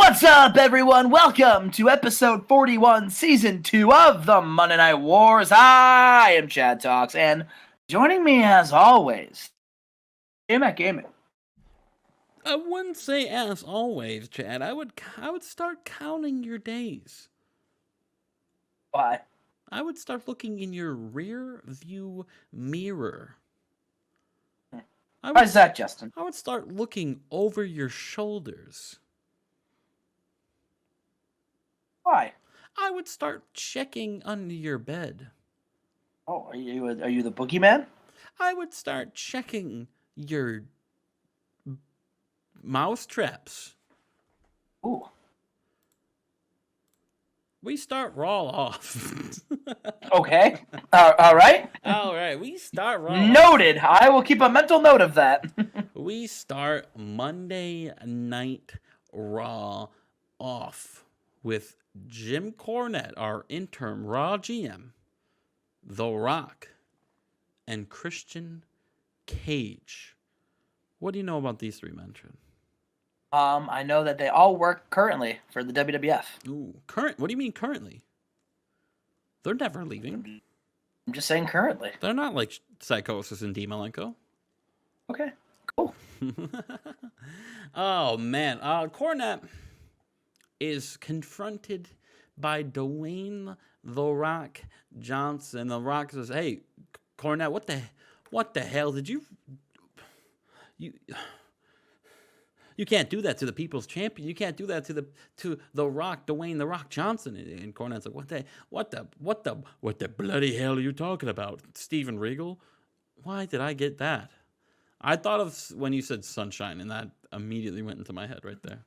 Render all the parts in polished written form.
What's up, everyone? Welcome to episode 41, season 2 of the Monday Night Wars. I am Chad Talks, and joining me as always, Jmack Gaming. I wouldn't say as always, Chad. I would start counting your days. Why? I would start looking in your rear view mirror. Why is that, Justin? I would start looking over your shoulders. Why? I would start checking under your bed. Oh, are you the boogeyman? I would start checking your mouse traps. Ooh. We start Raw off. Okay. All right. All right, we start Raw. Noted. I will keep a mental note of that. We start Monday Night Raw off with Jim Cornette, our interim Raw GM, The Rock, and Christian Cage. What do you know about these three men, Trent? I know that they all work currently for the WWF. Ooh, current? What do you mean currently? They're never leaving. I'm just saying currently. They're not like Psychosis and Dean Malenko. Okay, cool. Oh, man. Cornette is confronted by Dwayne The Rock Johnson. The Rock says, "Hey, Cornette, what the hell did you can't do that to the People's Champion. You can't do that to the Rock, Dwayne The Rock Johnson." And Cornette's like, what the bloody hell are you talking about, Steven Regal? Why did I get that? I thought of when you said Sunshine, and that immediately went into my head right there.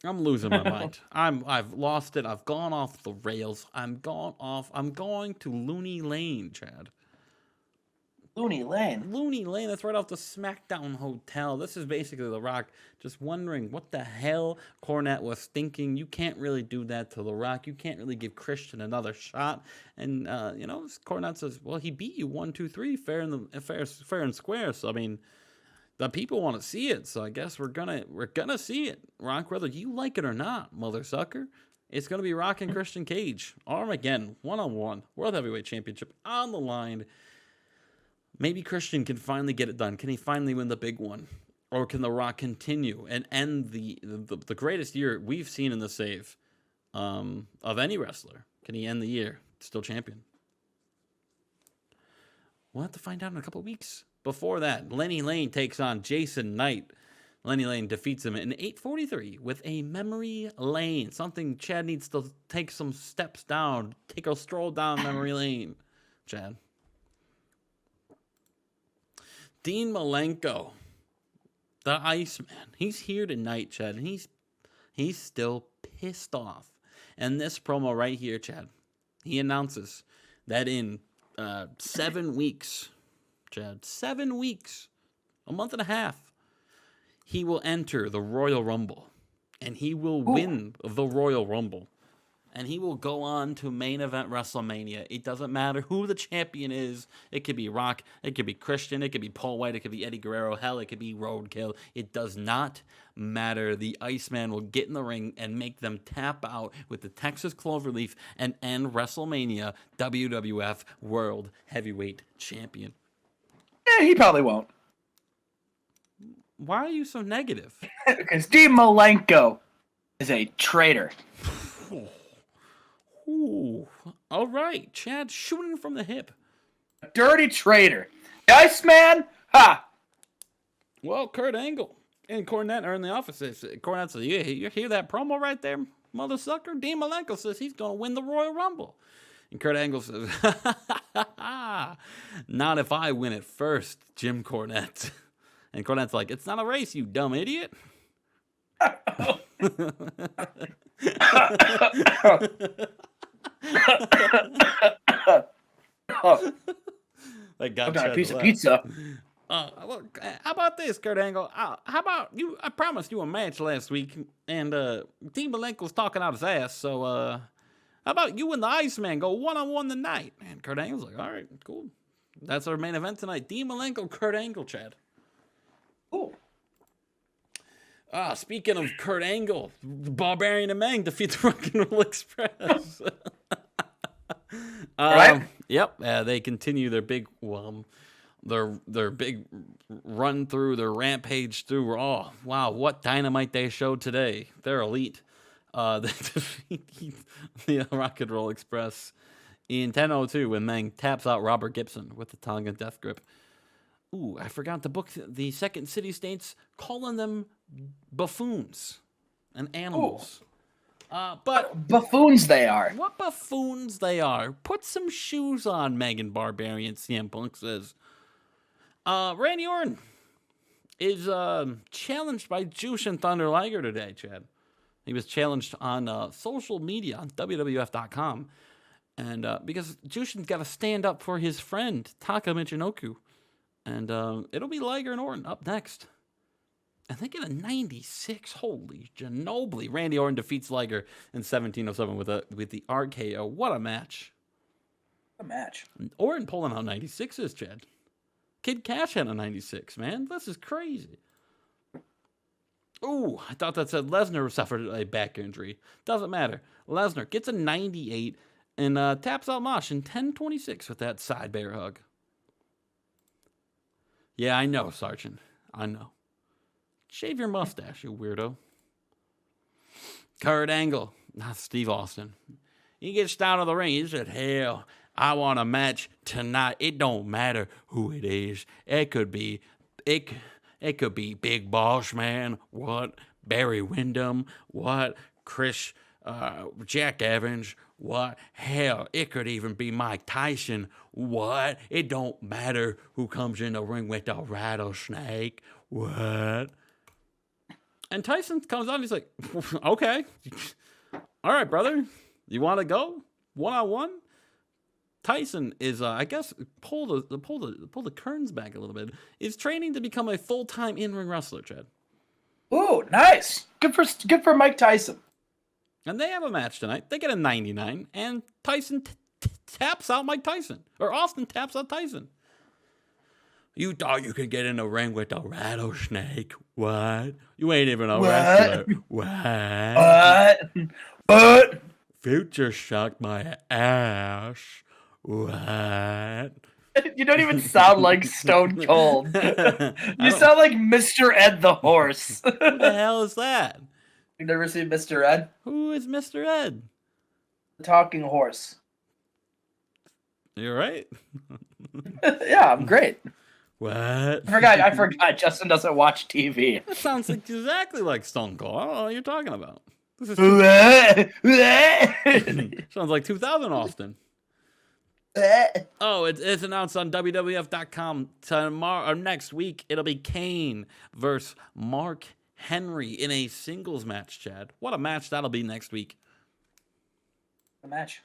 I'm losing my mind. I've lost it. I've gone off the rails. I'm going to Looney Lane, Chad. Looney Lane. Looney Lane, that's right off the SmackDown Hotel. This is basically The Rock just wondering what the hell Cornette was thinking. You can't really do that to The Rock. You can't really give Christian another shot. And, Cornette says, well, he beat you 1-2-3 fair and square. So, I mean, the people want to see it. So I guess we're gonna see it. Rock, whether you like it or not, mother sucker. It's going to be Rock and Christian Cage. Armageddon, 1-on-1, World Heavyweight Championship on the line. Maybe Christian can finally get it done. Can he finally win the big one? Or can The Rock continue and end the greatest year we've seen in the save of any wrestler? Can he end the year still champion? We'll have to find out in a couple weeks. Before that, Lenny Lane takes on Jason Knight. Lenny Lane defeats him in 8:43 with a memory lane. Something Chad needs to take some steps down. Take a stroll down memory lane, Chad. Dean Malenko, the Iceman, he's here tonight, Chad, and he's still pissed off. And this promo right here, Chad, he announces that in 7 weeks, Chad, 7 weeks, a month and a half, he will enter the Royal Rumble, and he will win the Royal Rumble. And he will go on to main event WrestleMania. It doesn't matter who the champion is. It could be Rock. It could be Christian. It could be Paul White. It could be Eddie Guerrero. Hell, it could be Roadkill. It does not matter. The Iceman will get in the ring and make them tap out with the Texas Cloverleaf and end WrestleMania WWF World Heavyweight Champion. He probably won't. Why are you so negative? Because Dean Malenko is a traitor. Ooh, all right, Chad, shooting from the hip. A dirty traitor. The Iceman? Ha! Well, Kurt Angle and Cornette are in the office. Cornette says, "Yeah, you hear that promo right there, mother sucker?" Dean Malenko says he's going to win the Royal Rumble. And Kurt Angle says, "Not if I win it first, Jim Cornette." And Cornette's like, "It's not a race, you dumb idiot." Like I've got a piece of pizza. Look, how about this, Kurt Angle? How about you? I promised you a match last week, and Dean Malenko's talking out his ass. So, how about you and the Iceman go 1-on-1 tonight? And Kurt Angle's like, all right, cool. That's our main event tonight. Dean Malenko, Kurt Angle, Chad. Cool. Speaking of Kurt Angle, Barbarian and Meng defeat the Rock and Roll Express. Right? Yep. They continue their big their big run through their rampage through Raw. Wow, what dynamite they showed today. They're elite. They defeat the Rock and Roll Express in 10:02 when Meng taps out Robert Gibson with the Tonga Death Grip. Ooh, I forgot to book the Second City States, calling them buffoons and animals. But Buffoons they are. what buffoons they are. Put some shoes on, Megan Barbarian, CM Punk says. Randy Orton is challenged by Jushin Thunder Liger today, Chad. He was challenged on social media on WWF.com. And because Jushin's got to stand up for his friend, Taka Michinoku. And it'll be Liger and Orton up next. And they get a 96. Holy Ginobili. Randy Orton defeats Liger in 1707 with the RKO. What a match. A match. Orton pulling out 96s, Chad. Kid Cash had a 96, man. This is crazy. Ooh, I thought that said Lesnar suffered a back injury. Doesn't matter. Lesnar gets a 98 and taps out Mosh in 10:26 with that side bear hug. Yeah, I know, Sergeant. I know. Shave your mustache, you weirdo. Kurt Angle, not Steve Austin. He gets down to the ring. He said, hell, I want a match tonight. It don't matter who it is. It could be Big Boss Man. What? Barry Windham. What? Jack Evans. What? Hell, it could even be Mike Tyson. What? It don't matter who comes in the ring with a rattlesnake. What? And Tyson comes out and he's like, okay. All right, brother. You want to go? One-on-one? Tyson is, I guess, pull the curtains back a little bit, is training to become a full-time in-ring wrestler, Chad. Ooh, nice. Good for Mike Tyson. And they have a match tonight. They get a 99, and Tyson taps out Mike Tyson. Or Austin taps out Tyson. You thought you could get in the ring with a rattlesnake? What? You ain't even a wrestler. What? Future shocked my ass. What? You don't even sound like Stone Cold. You sound like Mr. Ed the Horse. Who the hell is that? You never seen Mr. Ed? Who is Mr. Ed? The talking horse. You're right. Yeah, I'm great. What? I forgot. Justin doesn't watch TV. That sounds exactly like Stone Cold. I don't know what you're talking about. This is sounds like 2000 Austin. Oh, it's announced on WWF.com tomorrow or next week. It'll be Kane versus Mark Henry in a singles match, Chad. What a match that'll be next week. A match.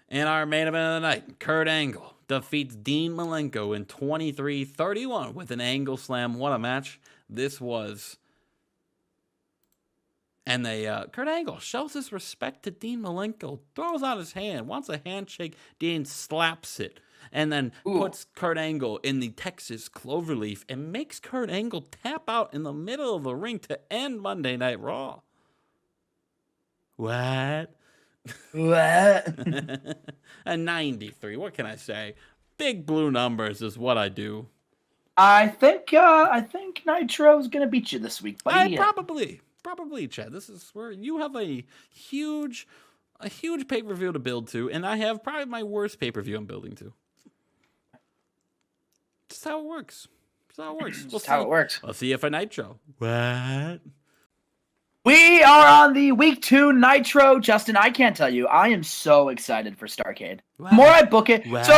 And our main event of the night, Kurt Angle defeats Dean Malenko in 23-31 with an angle slam. What a match this was. And Kurt Angle shows his respect to Dean Malenko, throws out his hand, wants a handshake. Dean slaps it, and then puts Kurt Angle in the Texas Cloverleaf and makes Kurt Angle tap out in the middle of the ring to end Monday Night Raw. What? What? A 93. What can I say? Big blue numbers is what I do. I think Nitro's gonna beat you this week, buddy. Probably, Chad. This is where you have a huge pay-per-view to build to, and I have probably my worst pay-per-view I'm building to. Just how it works. How it works. We'll see you for Nitro. What? We are on the week 2 Nitro. Justin, I can't tell you. I am so excited for Starrcade. The more I book it, so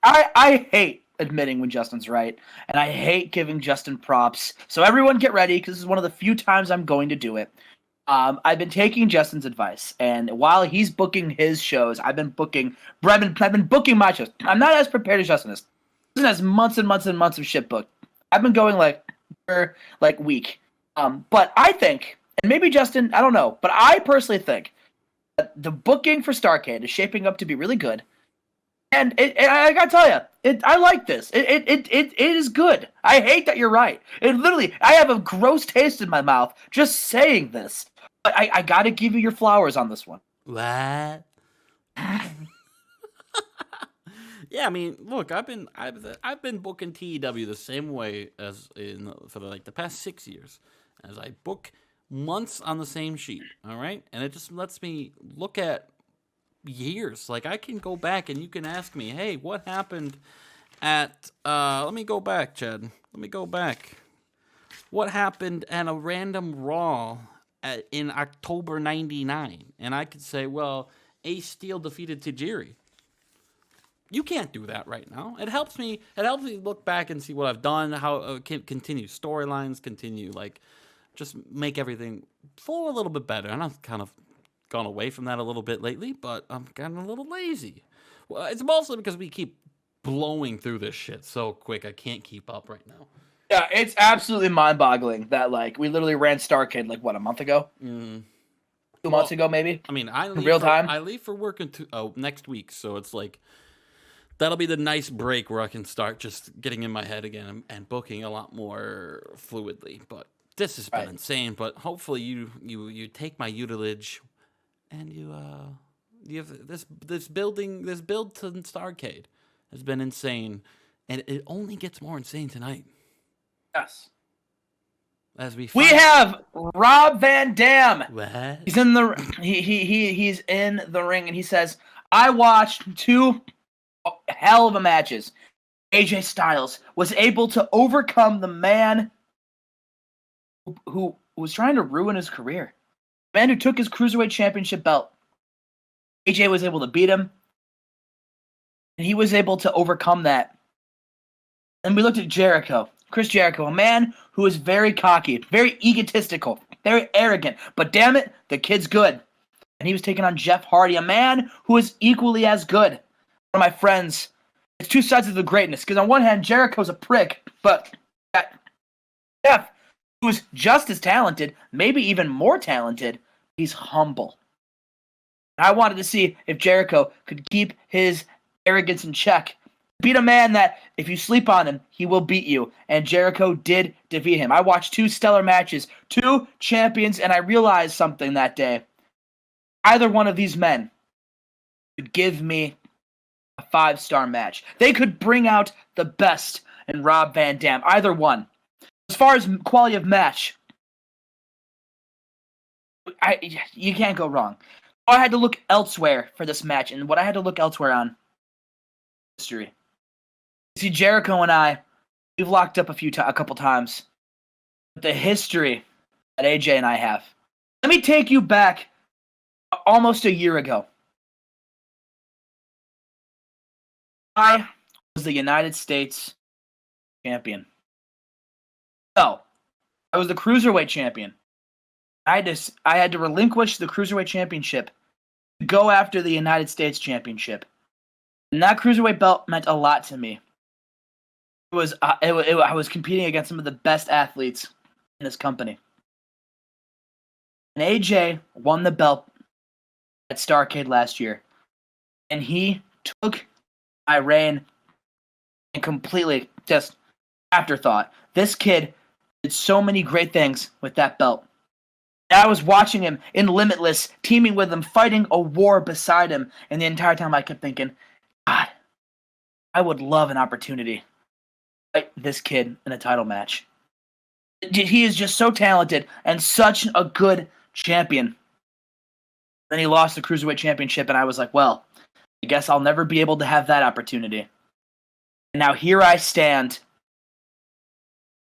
I hate admitting when Justin's right, and I hate giving Justin props. So everyone get ready, because this is one of the few times I'm going to do it. I've been taking Justin's advice, and while he's booking his shows, I've been booking my shows. I'm not as prepared as Justin is. Justin has months and months and months of shit booked. I've been going per week. But I think, and maybe Justin, I don't know, but I personally think that the booking for Starrcade is shaping up to be really good. And I gotta tell you, I like this. It is good. I hate that you're right. It literally, I have a gross taste in my mouth just saying this. But I gotta give you your flowers on this one. What? Yeah, I mean, look, I've been booking TEW the same way as for the past 6 years, as I book months on the same sheet. All right, and it just lets me look at years. Like I can go back and you can ask me, hey, what happened at? Let me go back, Chad. Let me go back. What happened at a random Raw in October '99? And I could say, well, Ace Steel defeated Tajiri. You can't do that right now. It helps me. It helps me look back and see what I've done, how continue storylines, continue just make everything flow a little bit better. And I've kind of gone away from that a little bit lately, but I'm getting a little lazy. Well, it's mostly because we keep blowing through this shit so quick. I can't keep up right now. Yeah, it's absolutely mind-boggling that we literally ran Starcade a month ago. 2 months ago, maybe. I mean, I leave for work next week, so it's that'll be the nice break where I can start just getting in my head again and booking a lot more fluidly. But this has been insane. But hopefully you take my utilage and you have this build to Starcade has been insane, and it only gets more insane tonight. Yes. As we have Rob Van Dam. What? He's in the he's in the ring and he says, "I watched 2 hell of a matches. AJ Styles was able to overcome the man who was trying to ruin his career. The man who took his Cruiserweight Championship belt. AJ was able to beat him, and he was able to overcome that. And we looked at Jericho, Chris Jericho, a man who is very cocky, very egotistical, very arrogant, but damn it, the kid's good. And he was taking on Jeff Hardy, a man who is equally as good. One of my friends, it's 2 sides of the greatness, because on one hand, Jericho's a prick, but Jeff, who's just as talented, maybe even more talented, he's humble. I wanted to see if Jericho could keep his arrogance in check. Beat a man that, if you sleep on him, he will beat you. And Jericho did defeat him. I watched 2 stellar matches, 2 champions, and I realized something that day. Either one of these men could give me a 5-star match. They could bring out the best in Rob Van Dam. Either one. As far as quality of match, you can't go wrong. I had to look elsewhere for this match, and what I had to look elsewhere on history. See, Jericho and we've locked up a couple times. But the history that AJ and I have. Let me take you back almost a year ago. I was the United States champion. No, I was the Cruiserweight champion. I had to relinquish the Cruiserweight championship to go after the United States championship. And that Cruiserweight belt meant a lot to me. I was competing against some of the best athletes in this company. And AJ won the belt at Starrcade last year. And he took my reign and completely just afterthought. This kid did so many great things with that belt. And I was watching him in Limitless, teaming with him, fighting a war beside him. And the entire time I kept thinking, God, I would love an opportunity to fight this kid in a title match. He is just so talented and such a good champion. Then he lost the Cruiserweight Championship, and I was like, well, I guess I'll never be able to have that opportunity. And now here I stand,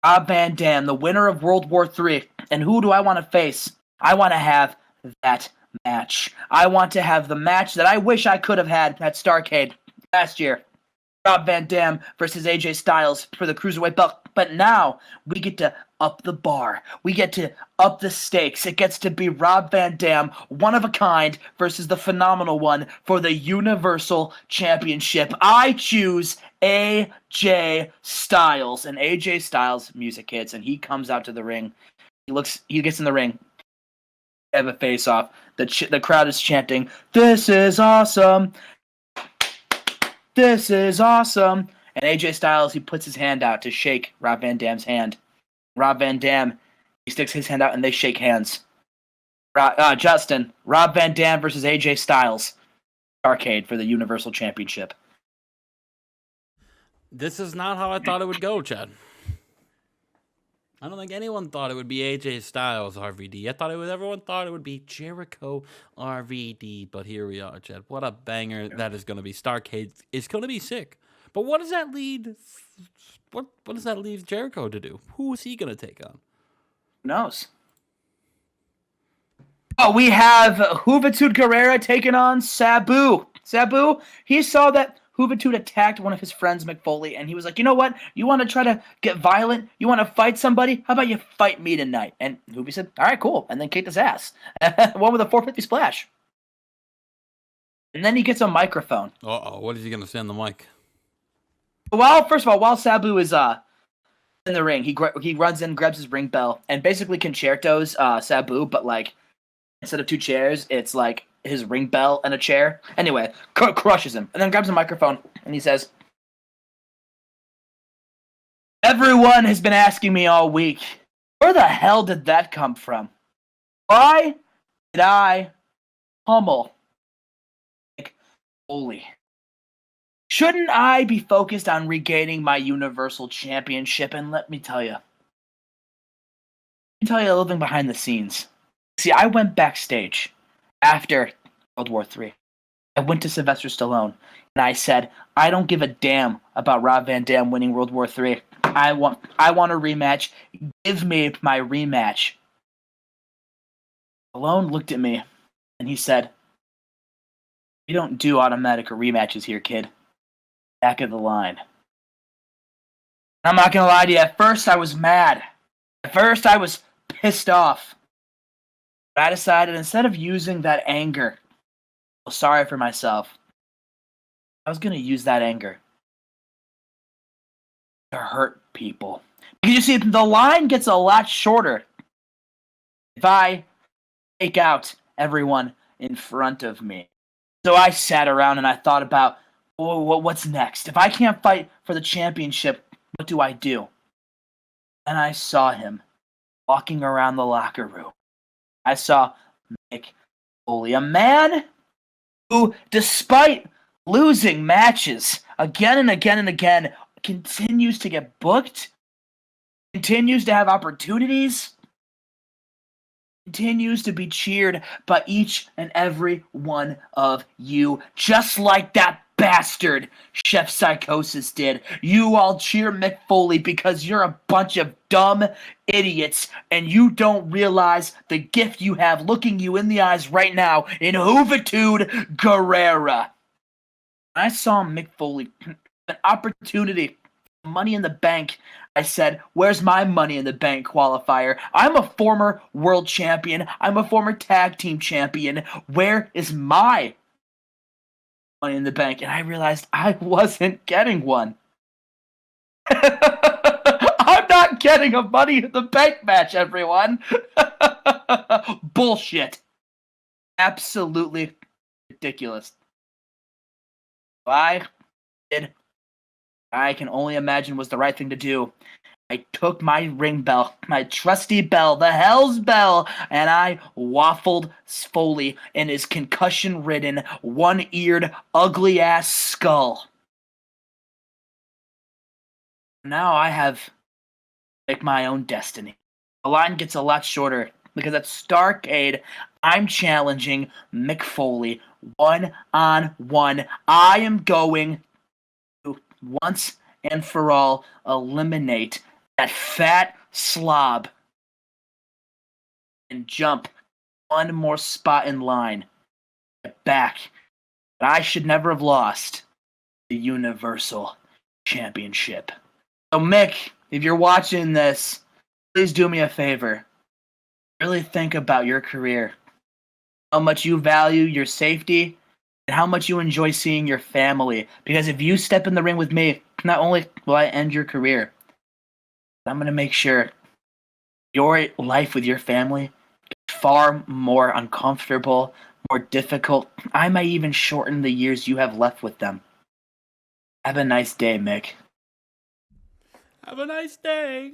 Rob Van Dam, the winner of World War III. And who do I want to face? I want to have that match. I want to have the match that I wish I could have had at Starrcade last year. Rob Van Dam versus AJ Styles for the Cruiserweight belt. But now we get to up the bar. We get to up the stakes. It gets to be Rob Van Dam, one of a kind, versus the phenomenal one for the Universal Championship. I choose AJ Styles. And AJ Styles music hits, and he comes out to the ring. He gets in the ring. They have a face-off. The crowd is chanting, "This is awesome. This is awesome." And AJ Styles, he puts his hand out to shake Rob Van Dam's hand. Rob Van Dam, he sticks his hand out and they shake hands. Justin, Rob Van Dam versus AJ Styles. Arcade for the Universal Championship. This is not how I thought it would go, Chad. I don't think anyone thought it would be AJ Styles RVD. I thought everyone thought it would be Jericho RVD. But here we are, Chad. What a banger that is going to be. Starcade is going to be sick. But what does that lead? What does that leave Jericho to do? Who is he going to take on? Who knows? Oh, we have Hoovetude Guerrera taking on Sabu. Sabu, he saw that Hoovetude attacked one of his friends, McFoley, and he was like, you know what? You want to try to get violent? You want to fight somebody? How about you fight me tonight? And Hoovy said, all right, cool. And then kicked his ass. One with a 450 splash. And then he gets a microphone. Uh-oh, what is he going to say on the mic? Well, first of all, while Sabu is in the ring, he runs in, grabs his ring bell, and basically concertos Sabu, but like instead of two chairs, it's like his ring bell and a chair. Anyway, crushes him, and then grabs a microphone, and he says, everyone has been asking me all week, where the hell did that come from? Why did I pummel like Foley? Shouldn't I be focused on regaining my Universal Championship? And let me tell you a little thing behind the scenes. See, I went backstage after World War III. I went to Sylvester Stallone, and I said, I don't give a damn about Rob Van Dam winning World War III. I want a rematch. Give me my rematch. Stallone looked at me, and he said, we don't do automatic rematches here, kid. Back of the line. I'm not going to lie to you. At first, I was mad. At first, I was pissed off. But I decided instead of using that anger, I was sorry for myself. I was going to use that anger to hurt people. Because you see, the line gets a lot shorter if I take out everyone in front of me. So I sat around and I thought about, what's next? If I can't fight for the championship, what do I do? And I saw him walking around the locker room. I saw Mick Foley, a man who, despite losing matches again and again and again, continues to get booked, continues to have opportunities, continues to be cheered by each and every one of you, just like that bastard Chef Psychosis did. You all cheer Mick Foley because you're a bunch of dumb idiots and you don't realize the gift you have looking you in the eyes right now in Hoovetude Guerrera. I saw Mick Foley, an opportunity, Money in the Bank. I said, where's my Money in the Bank qualifier? I'm a former world champion. I'm a former tag team champion. Where is my Money in the Bank? And I realized I wasn't getting one. I'm not getting a Money in the Bank match, everyone. Bullshit. Absolutely ridiculous. I can only imagine was the right thing to do. I took my ring bell, my trusty bell, the Hell's Bell, and I waffled Foley in his concussion-ridden, one-eared, ugly-ass skull. Now I have to make my own destiny. The line gets a lot shorter because at Starcade, I'm challenging Mick Foley one-on-one. I am going to once and for all eliminate that fat slob and jump one more spot in line back. But I should never have lost the Universal Championship. So Mick, if you're watching this, please do me a favor. Really think about your career. How much you value your safety and how much you enjoy seeing your family. Because if you step in the ring with me, not only will I end your career, but I'm going to make sure your life with your family is far more uncomfortable, more difficult. I might even shorten the years you have left with them. Have a nice day, Mick. Have a nice day.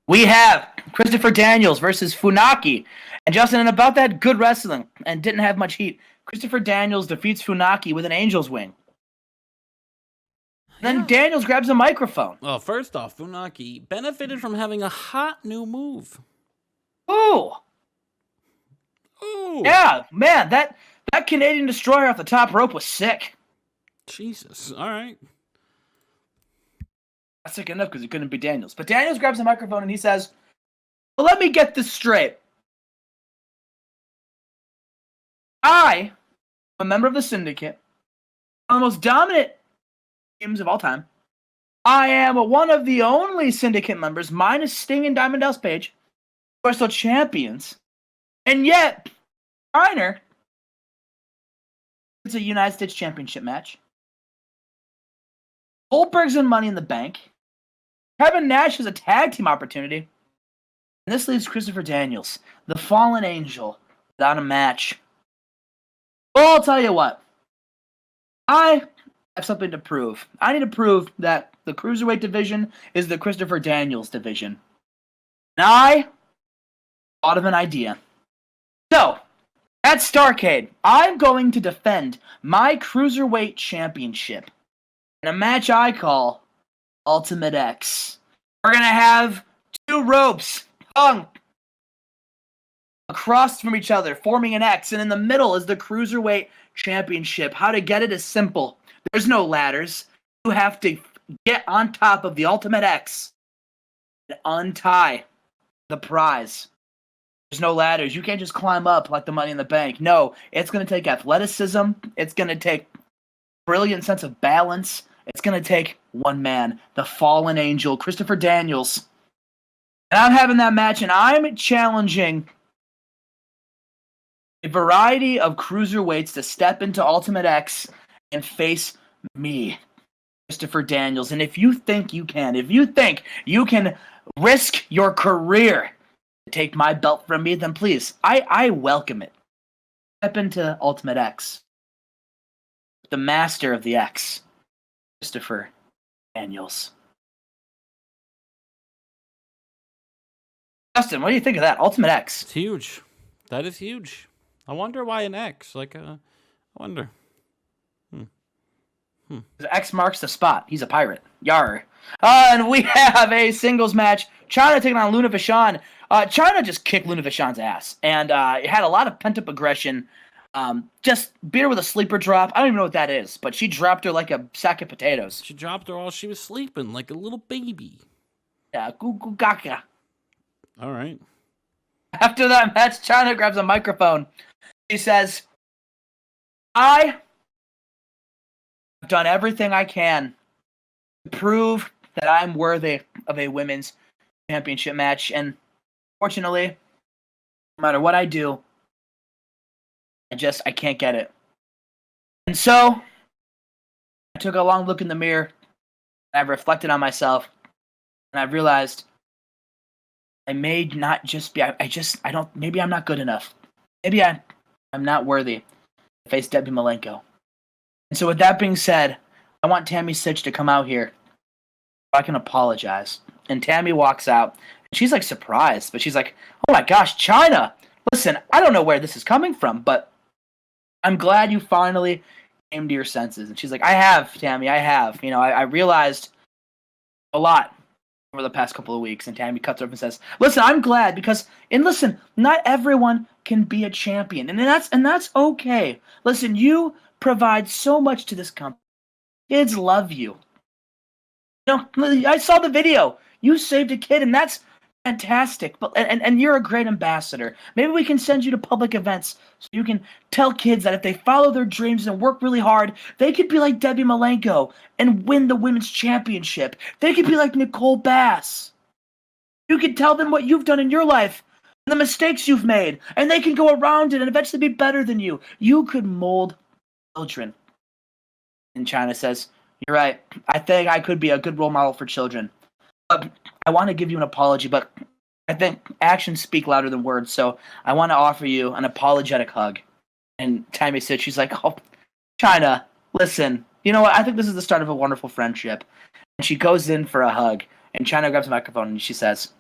We have Christopher Daniels versus Funaki. And Justin, and about that good wrestling and didn't have much heat, Christopher Daniels defeats Funaki with an angel's wing. Then Daniels grabs a microphone. Well, first off, Funaki benefited from having a hot new move. Ooh. Yeah, man, that Canadian Destroyer off the top rope was sick. Jesus. All right. Not sick enough because it couldn't be Daniels. But Daniels grabs a microphone and he says, well, let me get this straight. I am a member of the Syndicate, one of the most dominant teams of all time. I am one of the only Syndicate members, minus Sting and Diamond Dallas Page, who are still champions. And yet, Steiner, it's a United States Championship match. Goldberg's in Money in the Bank. Kevin Nash has a tag team opportunity. And this leaves Christopher Daniels, the fallen angel, without a match. Well, I'll tell you what. I have something to prove. I need to prove that the Cruiserweight division is the Christopher Daniels division. And I thought of an idea. So, at Starrcade, I'm going to defend my Cruiserweight Championship in a match I call Ultimate X. We're going to have two ropes hung across from each other, forming an X, and in the middle is the Cruiserweight Championship. How to get it is simple. There's no ladders. You have to get on top of the Ultimate X and untie the prize. There's no ladders. You can't just climb up like the Money in the Bank. No, it's going to take athleticism. It's going to take brilliant sense of balance. It's going to take one man, the fallen angel, Christopher Daniels. And I'm having that match, and I'm challenging a variety of cruiserweights to step into Ultimate X and face me, Christopher Daniels. And if you think you can risk your career to take my belt from me, then please, I welcome it. Step into Ultimate X. The master of the X, Christopher Daniels. Justin, what do you think of that? Ultimate X. It's huge. That is huge. I wonder why an X. I wonder. X marks the spot. He's a pirate. Yar. And we have a singles match. China taking on Luna Vashon. China just kicked Luna Vashon's ass. And it had a lot of pent-up aggression. Just beat her with a sleeper drop. I don't even know what that is. But she dropped her like a sack of potatoes. She dropped her while she was sleeping, like a little baby. Yeah, goo goo gaga. All right. After that match, China grabs a microphone. He says, I have done everything I can to prove that I'm worthy of a women's championship match. And fortunately, no matter what I do, I can't get it. And so, I took a long look in the mirror, and I've reflected on myself, and I've realized I may not just be, maybe I'm not good enough. Maybe I'm not worthy to face Debbie Malenko. And so with that being said, I want Tammy Sitch to come out here so I can apologize. And Tammy walks out. And she's like surprised, but she's like, oh my gosh, China! Listen, I don't know where this is coming from, but I'm glad you finally came to your senses. And she's like, I have, Tammy, I have. You know, I realized a lot over the past couple of weeks. And Tammy cuts her up and says, listen, I'm glad because, and listen, not everyone can be a champion. And that's okay. Listen, you provide so much to this company. Kids love you. You know, I saw the video. You saved a kid, and that's fantastic. But and you're a great ambassador. Maybe we can send you to public events so you can tell kids that if they follow their dreams and work really hard, they could be like Debbie Malenko and win the women's championship. They could be like Nicole Bass. You could tell them what you've done in your life and the mistakes you've made, and they can go around it and eventually be better than you. You could mold children. And China says, you're right. I think I could be a good role model for children. I want to give you an apology, but I think actions speak louder than words, so I want to offer you an apologetic hug. And Tammy said, she's like, oh, China, listen, you know what? I think this is the start of a wonderful friendship. And she goes in for a hug, and China grabs a microphone and she says,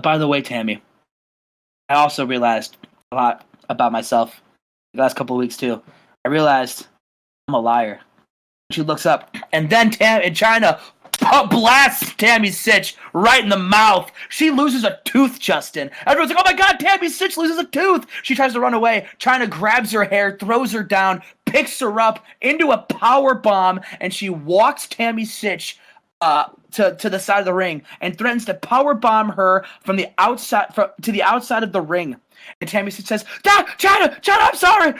by the way, Tammy, I also realized a lot about myself the last couple of weeks, too. I realized I'm a liar. She looks up, and then China blasts Tammy Sitch right in the mouth. She loses a tooth, Justin. Everyone's like, oh my god, Tammy Sitch loses a tooth. She tries to run away. China grabs her hair, throws her down, picks her up into a power bomb, and she walks Tammy Sitch to the side of the ring and threatens to power bomb her from the outside to the outside of the ring. And Tammy says, China, I'm sorry,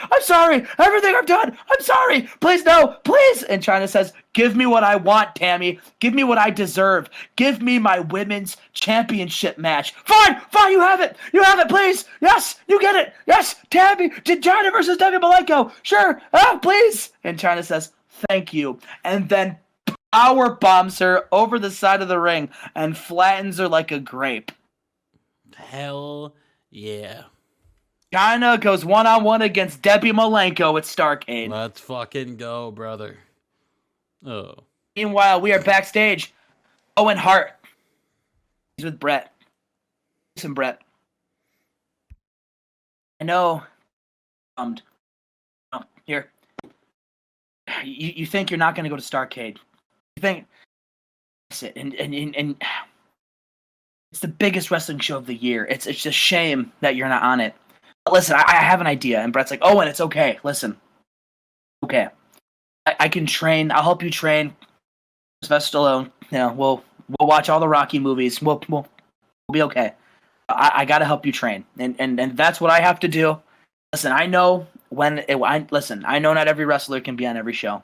everything I've done, I'm sorry, please, no, please. And China says, give me what I want, Tammy, give me what I deserve, give me my women's championship match. Fine, you have it, please, yes, you get it, yes, Tammy, China versus Tammy Malenko, sure, please. And China says, thank you, and then power bombs her over the side of the ring and flattens her like a grape. Hell yeah. China goes one-on-one against Debbie Malenko at Starrcade. Let's fucking go, brother. Oh. Meanwhile, we are backstage. Owen Hart. He's with Brett. Listen, Brett. I know. Here. You think you're not going to go to Starrcade. You think. And it's the biggest wrestling show of the year. It's a shame that you're not on it. Listen, I have an idea. And Brett's like, Owen, it's okay. Listen. Okay. I can train. I'll help you train. Sylvester Stallone. You know, we'll watch all the Rocky movies. We'll be okay. I gotta help you train. And that's what I have to do. Listen, I know I know not every wrestler can be on every show.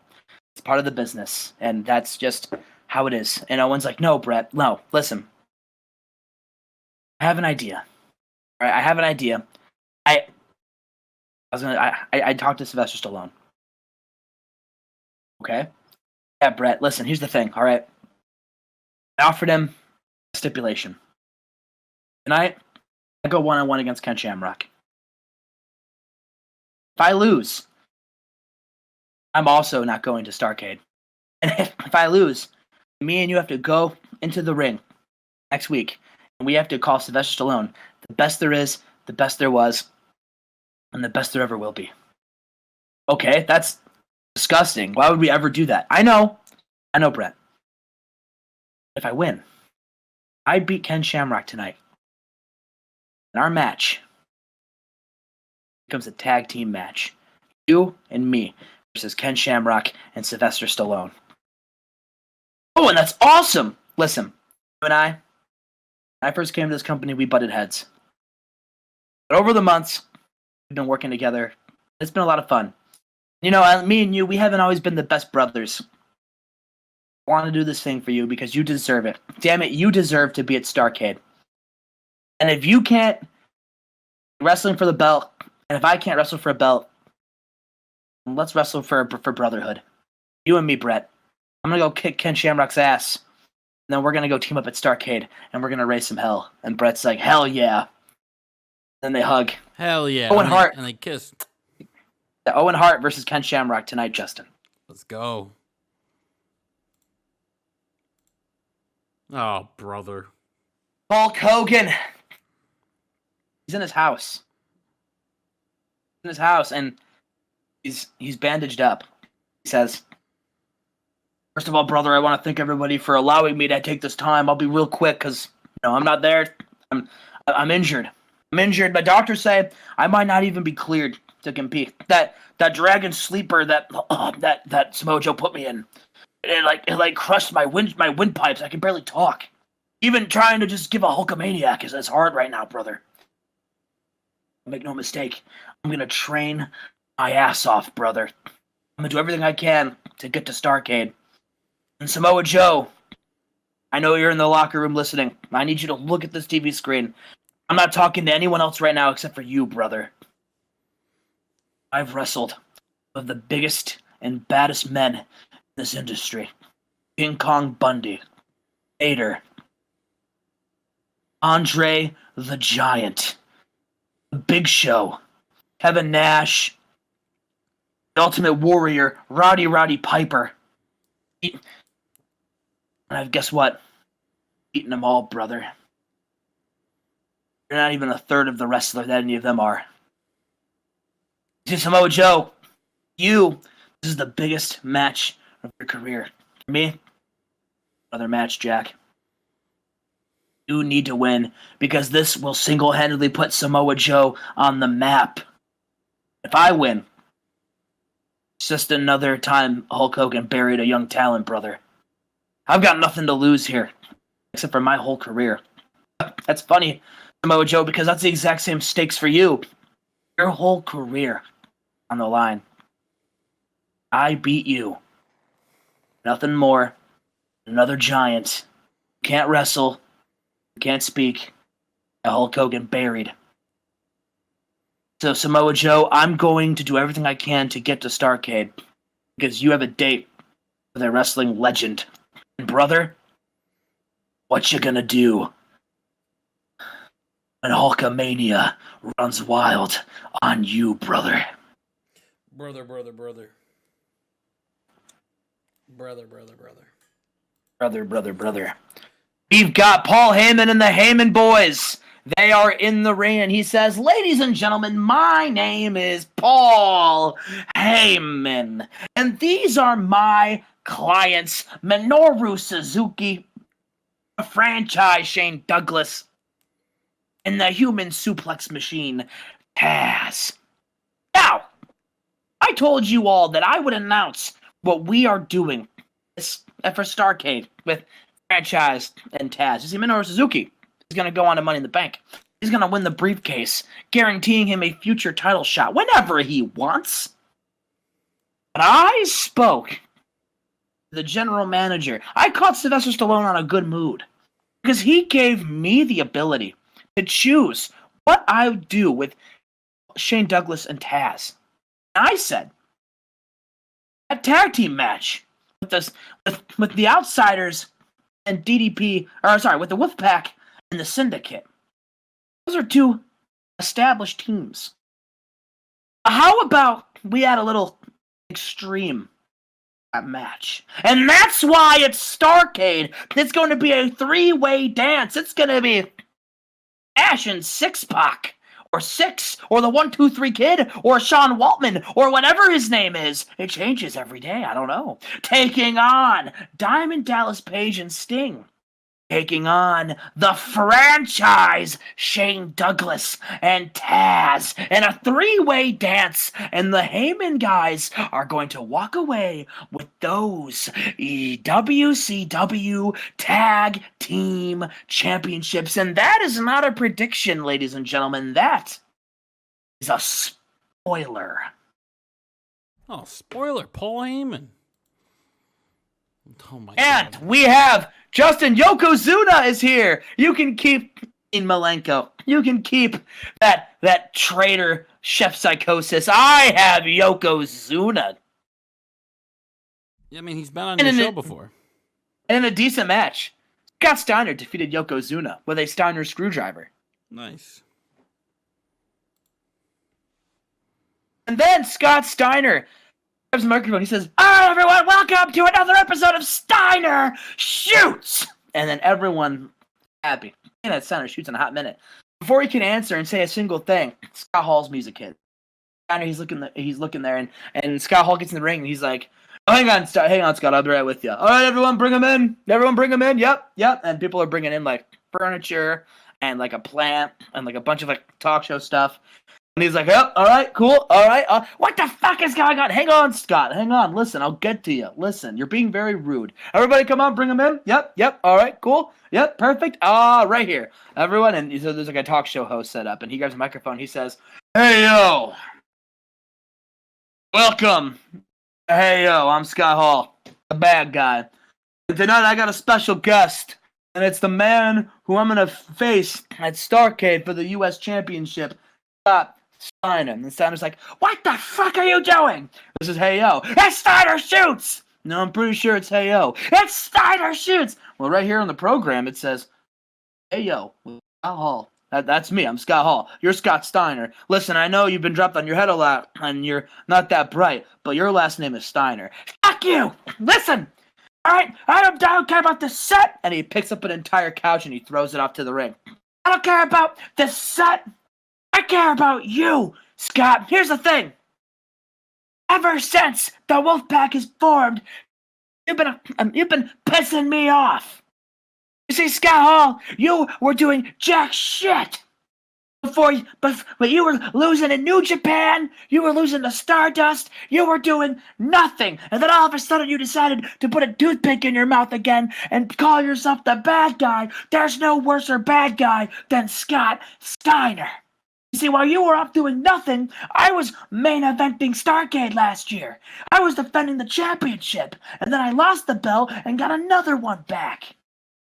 It's part of the business. And that's just how it is. And Owen's like, no, Brett, no, listen. I have an idea. All right, I have an idea. I talked to Sylvester Stallone. Okay? Yeah, Brett, listen, here's the thing, all right? I offered him a stipulation. Tonight, I go one-on-one against Ken Shamrock. If I lose, I'm also not going to Starrcade. And if I lose, me and you have to go into the ring next week, and we have to call Sylvester Stallone the best there is, the best there was, and the best there ever will be. Okay, that's disgusting. Why would we ever do that? I know, Brett. If I win, I beat Ken Shamrock tonight. And our match becomes a tag team match. You and me versus Ken Shamrock and Sylvester Stallone. Oh, and that's awesome! Listen, you and I, when I first came to this company, we butted heads. But over the months, we've been working together. It's been a lot of fun. You know, me and you, we haven't always been the best brothers. I want to do this thing for you because you deserve it. Damn it, you deserve to be at Starrcade. And if you can't wrestling for the belt, and if I can't wrestle for a belt, let's wrestle for brotherhood. You and me, Brett. I'm going to go kick Ken Shamrock's ass. And then we're going to go team up at Starrcade, and we're going to raise some hell. And Brett's like, hell yeah. Then they hug. Hell yeah. Owen Hart. And they kiss. Owen Hart versus Ken Shamrock tonight, Justin. Let's go. Oh, brother. Hulk Hogan. He's in his house. And he's bandaged up. He says, first of all, brother, I want to thank everybody for allowing me to take this time. I'll be real quick because I'm not there. I'm injured. My doctors say I might not even be cleared to compete. That dragon sleeper that Samoa Joe put me in, it crushed my windpipes. I can barely talk. Even trying to just give a Hulkamaniac is hard right now, brother. Make no mistake, I'm gonna train my ass off, brother. I'm gonna do everything I can to get to Starrcade. And Samoa Joe, I know you're in the locker room listening. I need you to look at this TV screen. I'm not talking to anyone else right now except for you, brother. I've wrestled with the biggest and baddest men in this industry. King Kong Bundy, Vader, Andre the Giant, The Big Show, Kevin Nash, the Ultimate Warrior, Roddy Piper. And guess what? Beating them all, brother. You're not even a third of the wrestler that any of them are. Samoa Joe, this is the biggest match of your career. For me, another match, Jack. You need to win because this will single-handedly put Samoa Joe on the map. If I win, it's just another time Hulk Hogan buried a young talent, brother. I've got nothing to lose here, except for my whole career. That's funny, Samoa Joe, because that's the exact same stakes for you. Your whole career on the line. I beat you. Nothing more. Another giant. You can't wrestle. You can't speak. Hulk Hogan buried. So, Samoa Joe, I'm going to do everything I can to get to Starrcade. Because you have a date with a wrestling legend. And brother, what you gonna do when Hulkamania runs wild on you, brother? Brother. Brother. We've got Paul Heyman and the Heyman boys. They are in the ring, and he says, "Ladies and gentlemen, my name is Paul Heyman, and these are my clients, Minoru Suzuki, a franchise Shane Douglas, and the human suplex machine, Taz." Now, I told you all that I would announce what we are doing for Starrcade with franchise and Taz. You see, Minoru Suzuki is going to go on to Money in the Bank. He's going to win the briefcase, guaranteeing him a future title shot whenever he wants. But I spoke to the general manager. I caught Sylvester Stallone on a good mood because he gave me the ability to choose what I would do with Shane Douglas and Taz. And I said, a tag team match with the Outsiders and DDP, with the Wolfpack and the Syndicate. Those are two established teams. How about we add a little extreme match? And that's why it's Starrcade. It's going to be a three-way dance. It's going to be Ash and Six-Pac, or Six, or the 1-2-3 Kid, or Sean Waltman, or whatever his name is. It changes every day, I don't know. Taking on Diamond Dallas Page and Sting. Taking on the franchise Shane Douglas and Taz in a three-way dance, and the Heyman guys are going to walk away with those WCW Tag Team Championships. And that is not a prediction, ladies and gentlemen. That is a spoiler. Oh, spoiler, Paul Heyman. Oh my God. God. We have Justin Yokozuna is here. You can keep in Malenko. You can keep that traitor Chef Psychosis. I have Yokozuna. I mean, he's been on your show before. And in a decent match, Scott Steiner defeated Yokozuna with a Steiner screwdriver. Nice. And then Scott Steiner grabs the microphone. He says, "All right, everyone, welcome to another episode of Steiner Shoots." And then everyone happy. And that Steiner Shoots in a hot minute. Before he can answer and say a single thing, Scott Hall's music hit. Steiner, he's looking there, and Scott Hall gets in the ring, and he's like, "Oh, hang on, Scott, I'll be right with you. All right, everyone, bring him in. Yep. And people are bringing in, like, furniture and, like, a plant and, like, a bunch of, like, talk show stuff. And he's like, "Yep, all right, cool, all right. What the fuck is going on? Hang on, Scott, hang on. Listen, I'll get to you. Listen, you're being very rude. Everybody come on, bring him in. Yep, all right, cool. Yep, perfect. Right here. Everyone." And so there's, like, a talk show host set up, and he grabs a microphone. He says, "Hey, yo. Welcome. Hey, yo, I'm Scott Hall, the bad guy. And tonight I got a special guest, and it's the man who I'm going to face at Starrcade for the U.S. Championship, Scott Steiner." And Steiner's like, "What the fuck are you doing?" This is Hey Yo. "It's Steiner Shoots!" "No, I'm pretty sure it's Hey Yo." "It's Steiner Shoots!" Well, right here on the program it says, "Hey Yo, with Scott Hall That's me. I'm Scott Hall. You're Scott Steiner. Listen, I know you've been dropped on your head a lot, and you're not that bright, but your last name is Steiner. Fuck you! Listen! Alright, I don't care about the set! And he picks up an entire couch and he throws it off to the ring. I don't care about the set! I care about you, Scott. Here's the thing. Ever since the Wolfpack is formed, you've been pissing me off. You see, Scott Hall, you were doing jack shit. But you were losing in New Japan, you were losing to Stardust, you were doing nothing. And then all of a sudden you decided to put a toothpick in your mouth again and call yourself the bad guy. There's no worse or bad guy than Scott Steiner. You see, while you were up doing nothing, I was main eventing Starrcade last year. I was defending the championship, and then I lost the belt and got another one back.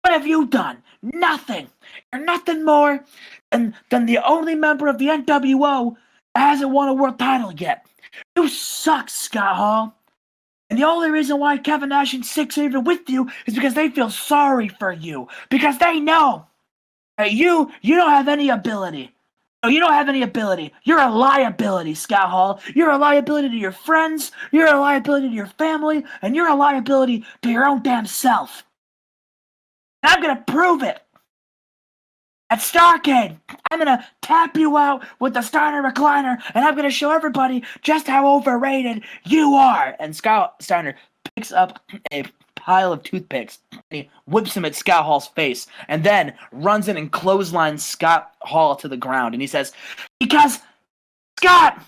What have you done? Nothing. You're nothing more than the only member of the NWO that hasn't won a world title yet. You suck, Scott Hall. And the only reason why Kevin Nash and Six are even with you is because they feel sorry for you. Because they know that you don't have any ability. No, you don't have any ability. You're a liability, Scott Hall. You're a liability to your friends, you're a liability to your family, and you're a liability to your own damn self. And I'm gonna prove it. At Starrcade, I'm gonna tap you out with the Steiner recliner, and I'm gonna show everybody just how overrated you are. And Scott Steiner picks up a pile of toothpicks, and he whips him at Scott Hall's face, and then runs in and clotheslines Scott Hall to the ground. And he says, because, Scott,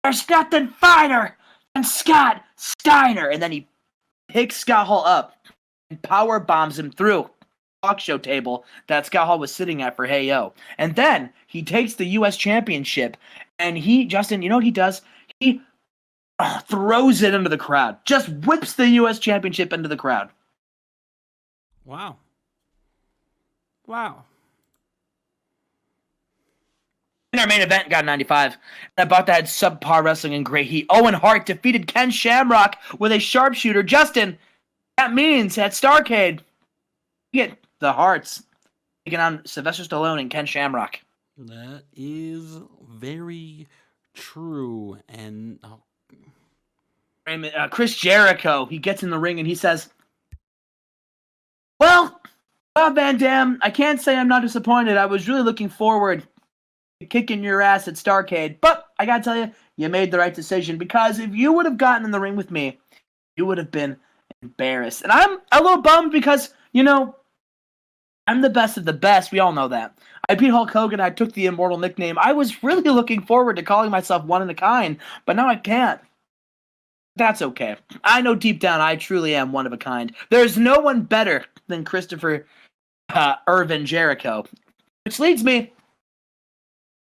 there's nothing finer than Scott Steiner. And then he picks Scott Hall up and power bombs him through the talk show table that Scott Hall was sitting at for Hey Yo. And then he takes the U.S. Championship, and Justin, you know what he does? He throws it into the crowd. Just whips the U.S. Championship into the crowd. Wow. In our main event, got 95. And about that had subpar wrestling and great heat. Owen Hart defeated Ken Shamrock with a sharpshooter. Justin, that means at Starrcade, you get the Hearts taking on Sylvester Stallone and Ken Shamrock. That is very true. And Chris Jericho, he gets in the ring and he says, well, Van Dam, I can't say I'm not disappointed. I was really looking forward to kicking your ass at Starrcade. But I gotta tell you, you made the right decision, because if you would have gotten in the ring with me, you would have been embarrassed. And I'm a little bummed because, you know, I'm the best of the best. We all know that. I beat Hulk Hogan. I took the immortal nickname. I was really looking forward to calling myself one of a kind, but now I can't. That's okay. I know deep down I truly am one of a kind. There's no one better than Christopher Irvin Jericho. Which leads me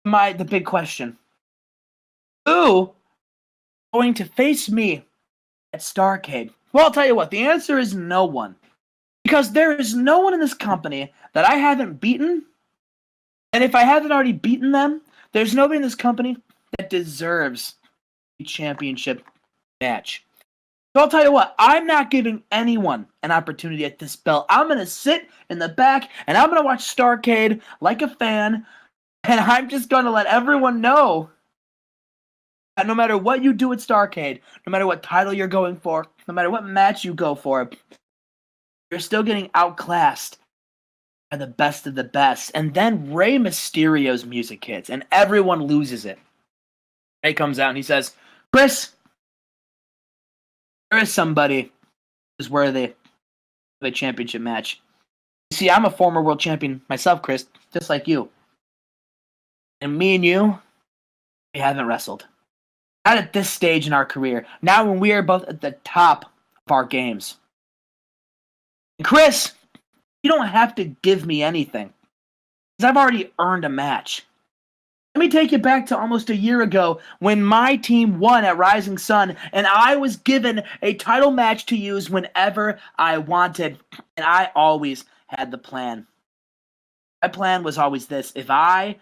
to the big question. Who is going to face me at Starrcade? Well, I'll tell you what. The answer is no one. Because there is no one in this company that I haven't beaten. And if I haven't already beaten them, there's nobody in this company that deserves a championship match. So I'll tell you what, I'm not giving anyone an opportunity at this belt. I'm going to sit in the back and I'm going to watch Starrcade like a fan, and I'm just going to let everyone know that no matter what you do at Starrcade, no matter what title you're going for, no matter what match you go for, you're still getting outclassed by the best of the best. And then Rey Mysterio's music hits and everyone loses it. Rey comes out and he says, Chris, there is somebody who's worthy of a championship match. You see, I'm a former world champion myself, Chris, just like you. And me and you, we haven't wrestled. Not at this stage in our career. Now when we are both at the top of our games. And Chris, you don't have to give me anything, because I've already earned a match. Let me take you back to almost a year ago when my team won at Rising Sun, and I was given a title match to use whenever I wanted, and I always had the plan. My plan was always this: if I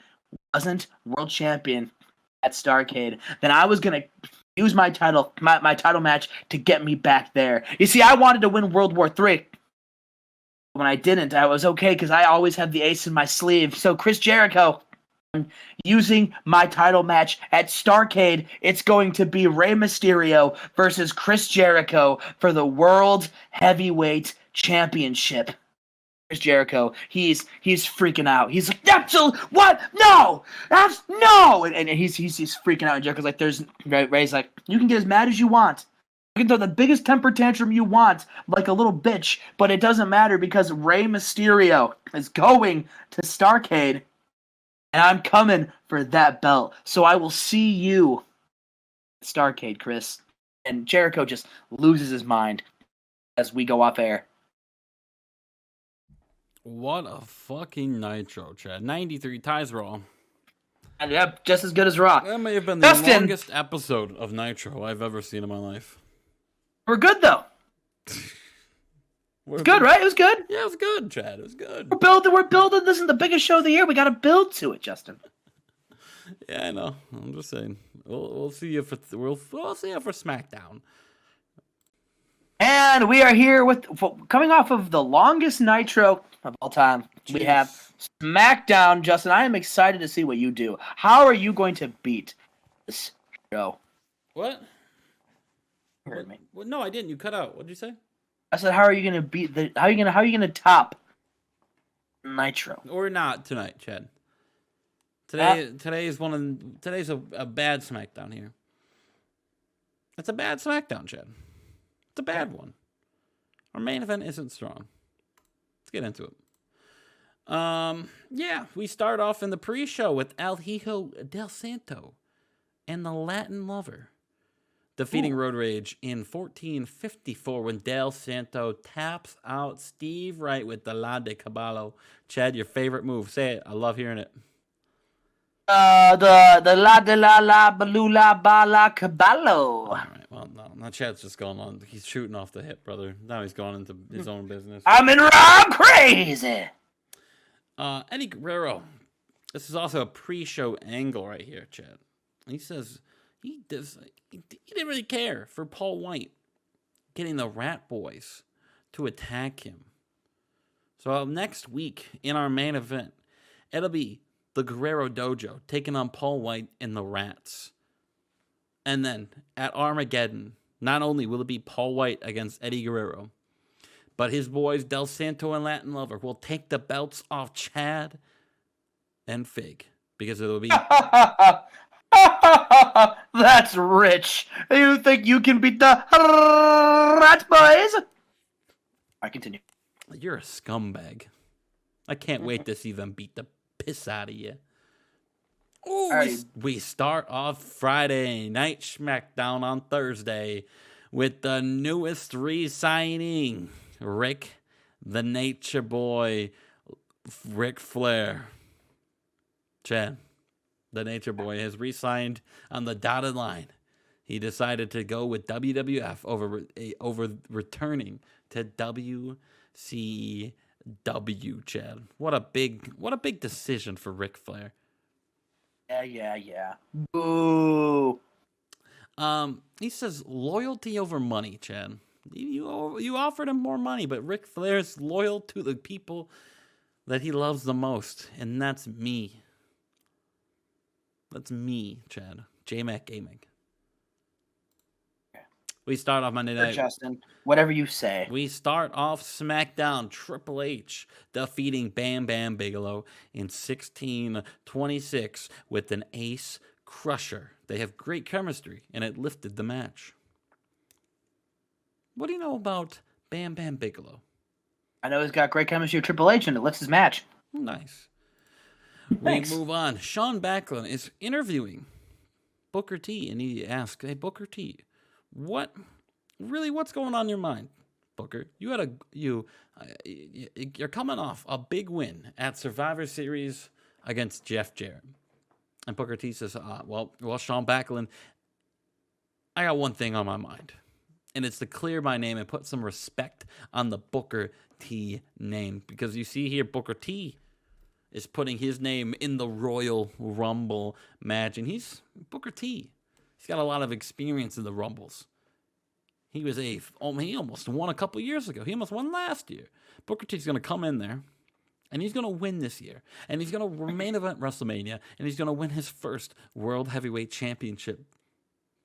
wasn't world champion at Starrcade, then I was going to use my title match to get me back there. You see, I wanted to win World War III. When I didn't, I was okay because I always had the ace in my sleeve. So Chris Jericho, using my title match at Starrcade, it's going to be Rey Mysterio versus Chris Jericho for the World Heavyweight Championship. Chris Jericho, he's freaking out. He's like, "That's what? No, that's no!" And he's freaking out. And Jericho's like, "There's Ray's like, you can get as mad as you want. You can throw the biggest temper tantrum you want, like a little bitch, but it doesn't matter because Rey Mysterio is going to Starrcade, and I'm coming for that belt. So I will see you at Starrcade, Chris." And Jericho just loses his mind as we go off air. What a fucking Nitro, Chad. 93 ties Raw. And yep, just as good as Raw. That may have been the longest episode of Nitro I've ever seen in my life. We're good, though. It's good, right? It was good. Yeah, it was good, Chad. It was good. We're building. This is the biggest show of the year. We got to build to it, Justin. Yeah, I know. I'm just saying. We'll see you for SmackDown. And we are here coming off of the longest Nitro of all time. Jeez. We have SmackDown. Justin, I am excited to see what you do. How are you going to beat this show? What? You heard me. Well, no, I didn't. You cut out. What'd you say? I said, how are you going to beat the? How are you going to top Nitro? Or not tonight, Chad. Today's a bad SmackDown here. It's a bad SmackDown, Chad. It's a bad one. Our main event isn't strong. Let's get into it. Yeah, we start off in the pre-show with El Hijo del Santo and the Latin Lover defeating Road Rage in 1454 when Del Santo taps out Steve Wright with the La de Caballo. Chad, your favorite move. Say it. I love hearing it. The La de la balula bala caballo. All right, well, no. Now Chad's just going on. He's shooting off the hip, brother. Now he's going into his own business. I'm in Rob crazy. Eddie Guerrero. This is also a pre-show angle right here, Chad. He says he didn't really care for Paul White getting the Rat Boys to attack him. So next week in our main event, it'll be the Guerrero Dojo taking on Paul White and the Rats. And then at Armageddon, not only will it be Paul White against Eddie Guerrero, but his boys Del Santo and Latin Lover will take the belts off Chad and Fig. Because it'll be... That's rich. You think you can beat the Rat Boys? I continue. You're a scumbag. I can't wait to see them beat the piss out of you. Ooh, we start off Friday night SmackDown on Thursday with the newest re-signing, Rick the Nature Boy, Ric Flair. Chad, the Nature Boy has re-signed on the dotted line. He decided to go with WWF over returning to WCW. Chad, what a big decision for Ric Flair. Yeah. Boo. He says loyalty over money, Chad. You offered him more money, but Ric Flair's loyal to the people that he loves the most, and that's me. That's me, Chad. Jmack Gaming. We start off Monday night. Justin, whatever you say. We start off SmackDown. Triple H defeating Bam Bam Bigelow in 1626 with an ace crusher. They have great chemistry, and it lifted the match. What do you know about Bam Bam Bigelow? I know he's got great chemistry with Triple H, and it lifts his match. Nice. Thanks. We move on. Sean Backlund is interviewing Booker T, and he asks, "Hey, Booker T, what's going on in your mind, Booker? You're coming off a big win at Survivor Series against Jeff Jarrett." And Booker T says, well, Sean Backlund, I got one thing on my mind, and it's to clear my name and put some respect on the Booker T name, because you see here, Booker T is putting his name in the Royal Rumble match, and he's Booker T. He's got a lot of experience in the Rumbles. He almost won a couple years ago. He almost won last year. Booker T's going to come in there, and he's going to win this year. And he's going to main event WrestleMania, and he's going to win his first World Heavyweight Championship.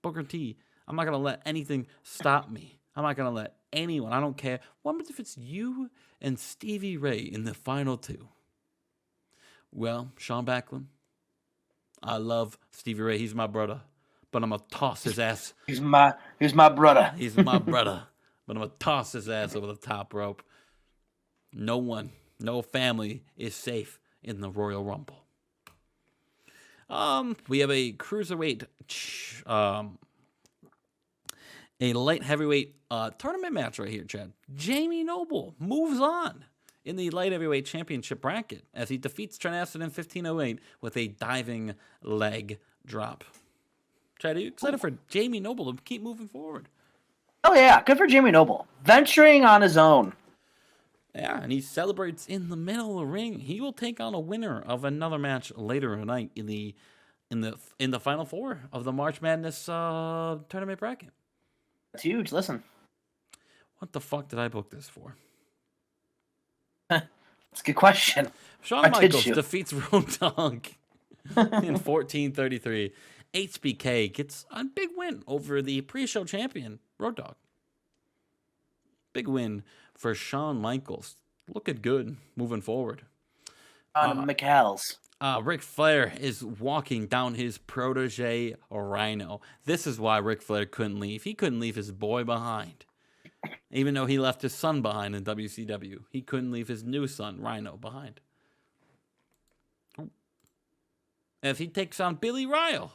Booker T, I'm not going to let anything stop me. I'm not going to let anyone, I don't care. What happens if it's you and Stevie Ray in the final two? Well, Sean Backlund, I love Stevie Ray. He's my brother. But I'm going to toss his ass. He's my brother. He's my brother. But I'm going to toss his ass over the top rope. No one, no family is safe in the Royal Rumble. We have a cruiserweight, a light heavyweight tournament match right here, Chad. Jamie Noble moves on in the light heavyweight championship bracket as he defeats Trent Acid in 1508 with a diving leg drop. Chad, are you excited for Jamie Noble to keep moving forward? Oh, yeah. Good for Jamie Noble. Venturing on his own. Yeah, and he celebrates in the middle of the ring. He will take on a winner of another match later tonight in the final four of the March Madness tournament bracket. That's huge. Listen. What the fuck did I book this for? That's a good question. Shawn Michaels defeats Road Dogg in 14:33. HBK gets a big win over the pre-show champion, Road Dogg. Big win for Shawn Michaels. Looking good moving forward. On McAl's. Ric Flair is walking down his protege, Rhino. This is why Ric Flair couldn't leave. He couldn't leave his boy behind. Even though he left his son behind in WCW, he couldn't leave his new son, Rhino, behind. As he takes on Billy Ryle.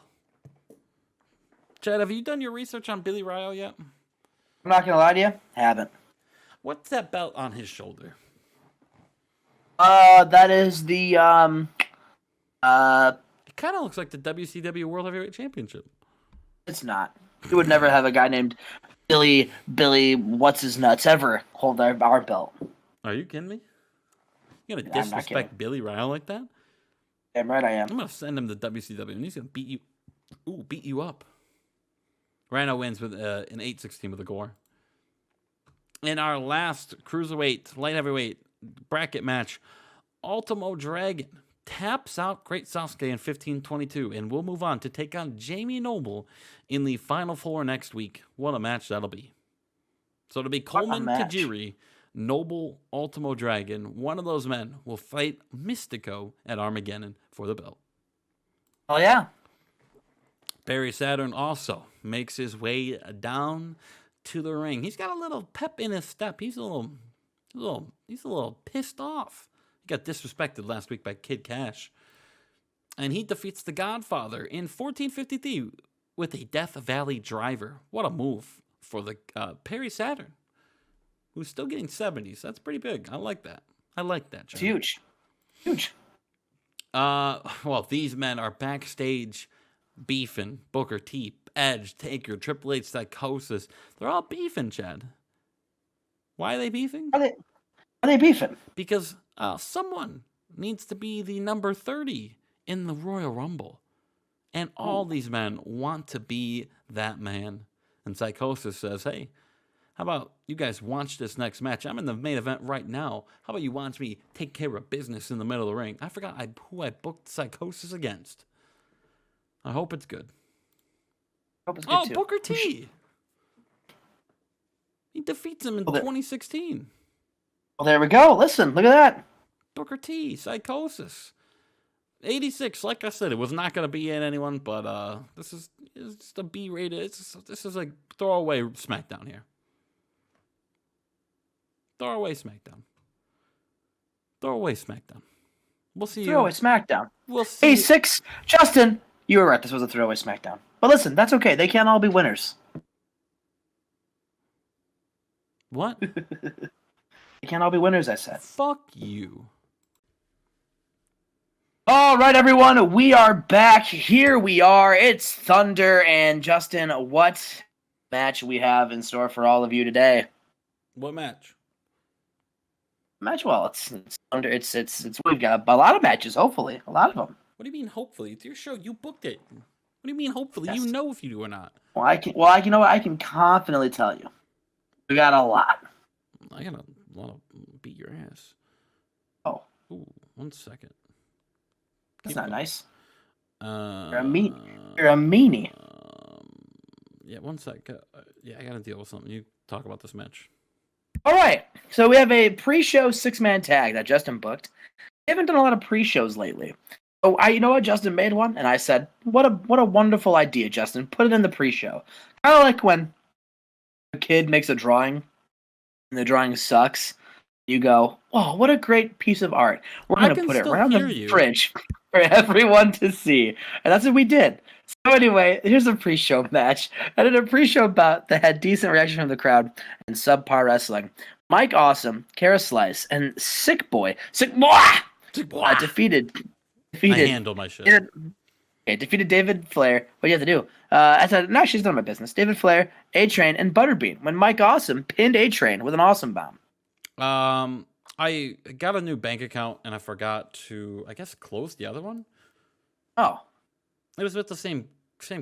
Chad, have you done your research on Billy Ryle yet? I'm not going to lie to you. Haven't. What's that belt on his shoulder? That is the, It kind of looks like the WCW World Heavyweight Championship. It's not. You would never have a guy named Billy, what's his nuts, ever hold our belt. Are you kidding me? You gonna disrespect Billy Ryle like that? Damn right I am. I'm gonna send him to WCW and he's gonna beat you up. Rhino wins with an 8-16 with a gore. In our last cruiserweight, light heavyweight bracket match, Ultimo Dragon taps out Great Sasuke in 15:22, and we'll move on to take on Jamie Noble in the final four next week. What a match that'll be. So it'll be Coleman Tajiri, Noble, Ultimo Dragon. One of those men will fight Mystico at Armageddon for the belt. Oh, yeah. Barry Saturn also makes his way down to the ring. He's got a little pep in his step. He's a little pissed off. He got disrespected last week by Kid Cash. And he defeats the Godfather in 14:53 with a Death Valley driver. What a move for the Perry Saturn, who's still getting 70s. That's pretty big. I like that. John. It's huge. Huge. Well, these men are backstage beefing. Booker T, Edge, Taker, Triple H, Psychosis. They're all beefing, Chad. Why are they beefing? Are they beefing? Because someone needs to be the number 30 in the Royal Rumble. And all these men want to be that man. And Psychosis says, hey, how about you guys watch this next match? I'm in the main event right now. How about you watch me take care of business in the middle of the ring? I forgot who I booked Psychosis against. I hope it's good. Too. Booker T. He defeats him in 2016. Well, there we go. Listen, look at that. Booker T, Psychosis. 86, like I said, it was not going to be in anyone, but this is just a B-rated. This is like throwaway SmackDown here. Throwaway SmackDown. We'll see Throwaway SmackDown. We'll see. Hey, 6, Justin, you were right. This was a throwaway SmackDown. But listen, that's okay. They can't all be winners. What? They can't all be winners, I said. Fuck you. All right, everyone. We are back. Here we are. It's Thunder. And Justin, what match we have in store for all of you today? What match? Well, it's Thunder. It's we've got a lot of matches, hopefully. A lot of them. What do you mean, hopefully? It's your show. You booked it. What do you mean, hopefully? Yes. You know if you do or not. Well, I can confidently tell you. We got a lot. I got a lot of beat your ass. Oh. Ooh, 1 second. That's Keep not going. nice. You're a meanie. Yeah, 1 sec. Yeah, I gotta deal with something. You talk about this match. All right. So we have a pre-show 6-man tag that Justin booked. We haven't done a lot of pre-shows lately. Oh, you know what? Justin made one, and I said, "What a wonderful idea, Justin. Put it in the pre-show." Kind of like when a kid makes a drawing, and the drawing sucks. You go, "Oh, what a great piece of art. We're I gonna can put it still right on hear the you. fridge for everyone to see." And that's what we did. So anyway, here's a pre-show match. I did a pre-show bout that had decent reaction from the crowd and subpar wrestling. Mike Awesome, Kara Slice, and Sick Boy defeated. I handle my shit. Defeated David Flair. What do you have to do? I said, no, she's done my business. David Flair, A-Train, and Butterbean. When Mike Awesome pinned A-Train with an awesome bomb. I got a new bank account and I forgot to, I guess, close the other one. Oh, it was with the same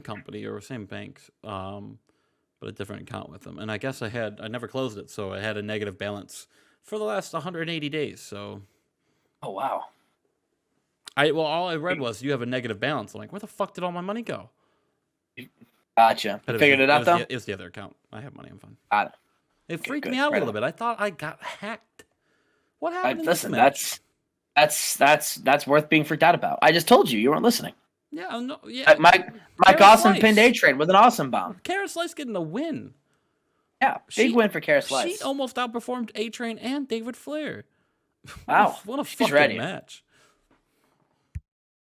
company or same bank, but a different account with them. And I guess I never closed it, so I had a negative balance for the last 180 days. So, oh wow. All I read was you have a negative balance. I'm like, where the fuck did all my money go? Gotcha. But Figured it out though. It was the other account. I have money. I'm fine. Got it. It freaked me out a little bit. I thought I got hacked. What happened? Listen, that's worth being freaked out about. I just told you weren't listening. Yeah, no, yeah. Mike Awesome pinned A-Train with an awesome bomb. Kara Slice getting a win. Yeah, big win for Kara Slice. She almost outperformed A-Train and David Flair. Wow, what a fucking match.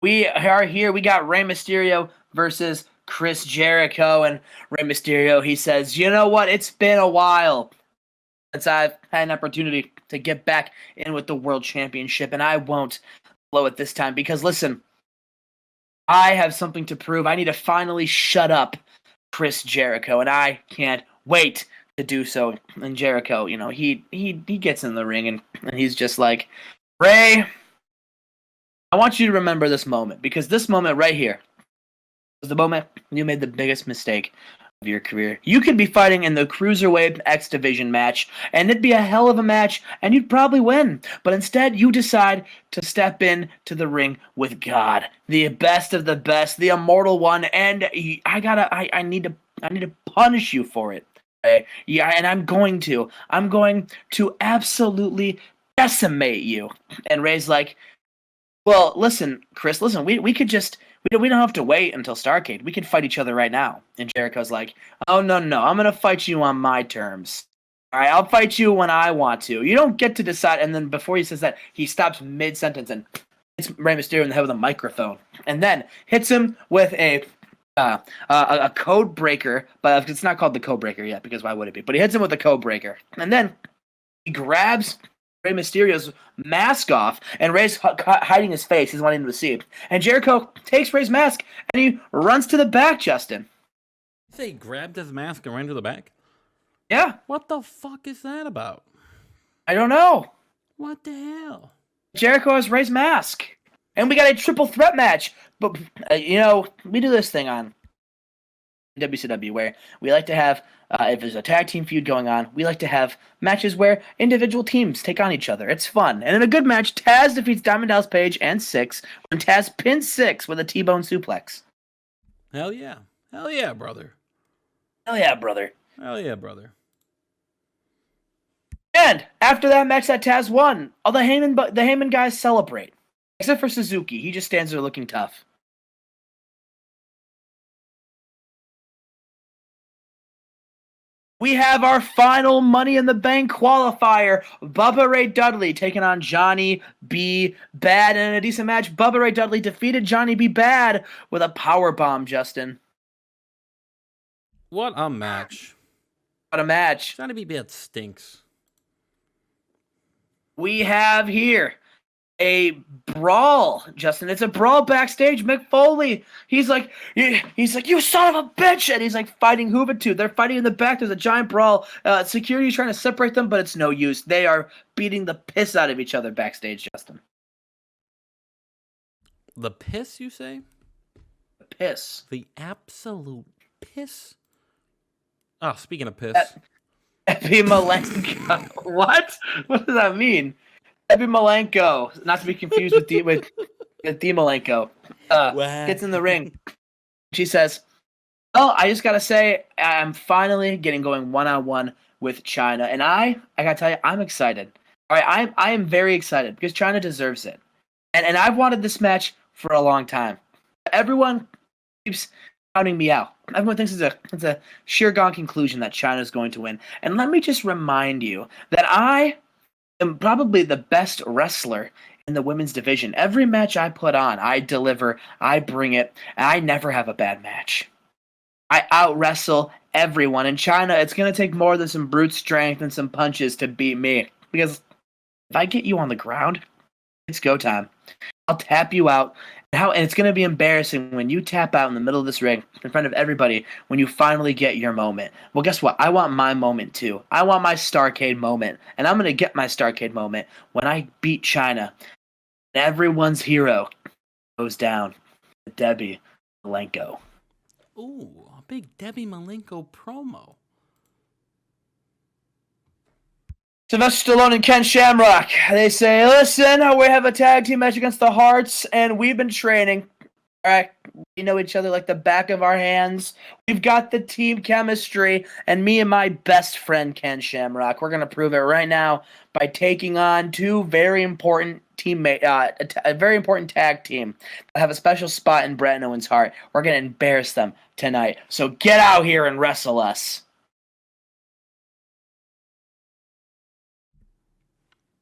We are here. We got Rey Mysterio versus Chris Jericho, and Rey Mysterio, he says, "You know what? It's been a while since I've had an opportunity to get back in with the World Championship, and I won't blow it this time because, listen, I have something to prove. I need to finally shut up Chris Jericho, and I can't wait to do so." And Jericho, he gets in the ring, and he's just like, "Rey, I want you to remember this moment, because this moment right here was the moment you made the biggest mistake of your career. You could be fighting in the Cruiserweight X Division match, and it'd be a hell of a match, and you'd probably win. But instead, you decide to step in to the ring with God, the best of the best, the immortal one, and I need to punish you for it. Right? Yeah, and I'm going to absolutely decimate you." And Ray's like, "Well, listen, Chris, we could just, we don't have to wait until Starrcade. We could fight each other right now." And Jericho's like, "Oh, no, I'm going to fight you on my terms. All right, I'll fight you when I want to. You don't get to decide." And then before he says that, he stops mid-sentence and hits Rey Mysterio in the head with a microphone. And then hits him with a code breaker, but it's not called the code breaker yet, because why would it be? But he hits him with a code breaker. And then he grabs Rey Mysterio's mask off, and Rey's hiding his face. He's wanting him to see. And Jericho takes Rey's mask, and he runs to the back, Justin. You say he grabbed his mask and ran to the back? Yeah. What the fuck is that about? I don't know. What the hell? Jericho has Rey's mask. And we got a triple threat match. But, we do this thing on WCW where we like to have, if there's a tag team feud going on, we like to have matches where individual teams take on each other. It's fun. And in a good match, Taz defeats Diamond Dallas Page and Syxx when Taz pins Syxx with a T-bone suplex. Hell yeah. Hell yeah, brother. Hell yeah, brother. Hell yeah, brother. And after that match that Taz won, all the Heyman guys celebrate. Except for Suzuki. He just stands there looking tough. We have our final Money in the Bank qualifier. Bubba Ray Dudley taking on Johnny B. Bad. And in a decent match, Bubba Ray Dudley defeated Johnny B. Bad with a powerbomb, Justin. What a match. What a match. Johnny B. Bad stinks. We have here a brawl, Justin. It's a brawl backstage. Mick Foley, he's like, "You son of a bitch!" And he's like fighting Hoovetude. They're fighting in the back. There's a giant brawl. Security's trying to separate them, but it's no use. They are beating the piss out of each other backstage, Justin. The piss, you say? The piss. The absolute piss? Oh, speaking of piss. Debbie Malenko. What? What does that mean? Debbie Malenko, not to be confused with Dee Malenko, gets in the ring. She says, "Oh, I just gotta say, I'm finally getting going one-on-one with China, and I gotta tell you, I'm excited. All right, I am very excited because China deserves it, and I've wanted this match for a long time. Everyone keeps counting me out. Everyone thinks it's a sheer gone conclusion that China's going to win. And let me just remind you that I am probably the best wrestler in the women's division. Every match I put on, I deliver, I bring it, and I never have a bad match. I out-wrestle everyone. In China, it's going to take more than some brute strength and some punches to beat me. Because if I get you on the ground, it's go time. I'll tap you out. And it's going to be embarrassing when you tap out in the middle of this ring in front of everybody when you finally get your moment. Well, guess what? I want my moment too. I want my Starcade moment. And I'm going to get my Starcade moment when I beat China. And everyone's hero goes down. Debbie Malenko. Ooh, a big Debbie Malenko promo. Sylvester Stallone and Ken Shamrock. They say, listen, we have a tag team match against the Hearts, and we've been training. All right, we know each other like the back of our hands. We've got the team chemistry, and me and my best friend, Ken Shamrock, we're going to prove it right now by taking on two very important a very important tag team that have a special spot in Bret and Owen's heart. We're going to embarrass them tonight. So get out here and wrestle us.